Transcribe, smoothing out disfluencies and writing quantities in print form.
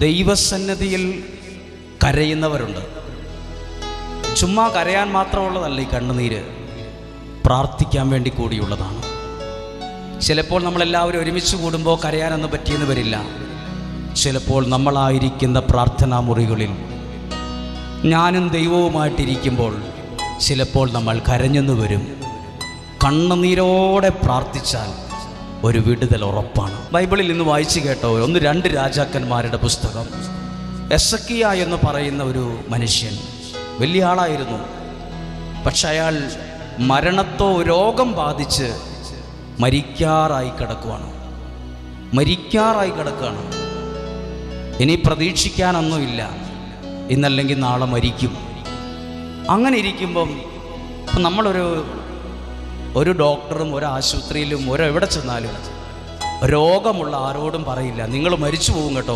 ദൈവസന്നിധിയിൽ കരയുന്നവരുണ്ട്. ചുമ്മാ കരയാൻ മാത്രമുള്ളതല്ല ഈ കണ്ണുനീര്, പ്രാർത്ഥിക്കാൻ വേണ്ടി കൂടിയുള്ളതാണ്. ചിലപ്പോൾ നമ്മളെല്ലാവരും ഒരുമിച്ച് കൂടുമ്പോൾ കരയാനൊന്നും പറ്റിയെന്ന് വരില്ല. ചിലപ്പോൾ നമ്മളായിരിക്കുന്ന പ്രാർത്ഥനാ മുറികളിൽ ഞാനും ദൈവവുമായിട്ടിരിക്കുമ്പോൾ ചിലപ്പോൾ നമ്മൾ കരഞ്ഞെന്ന് വരും. കണ്ണുനീരോടെ പ്രാർത്ഥിച്ചാൽ ഒരു വിടുതൽ ഉറപ്പാണ്. ബൈബിളിൽ ഇന്ന് വായിച്ചു കേട്ടോ, 1-2 രാജാക്കന്മാരുടെ പുസ്തകം. എസക്കിയ എന്ന് പറയുന്ന ഒരു മനുഷ്യൻ വലിയ ആളായിരുന്നു. പക്ഷെ അയാൾ മരണത്തോ രോഗം ബാധിച്ച് മരിക്കാറായി കിടക്കുകയാണ്. ഇനി പ്രതീക്ഷിക്കാനൊന്നുമില്ല, ഇന്നല്ലെങ്കിൽ നാളെ മരിക്കും. അങ്ങനെ ഇരിക്കുമ്പം നമ്മളൊരു ഡോക്ടറും ഒരാശുപത്രിയിലും എവിടെ ചെന്നാലും രോഗമുള്ള ആരോടും പറയില്ല നിങ്ങൾ മരിച്ചു പോകും കേട്ടോ,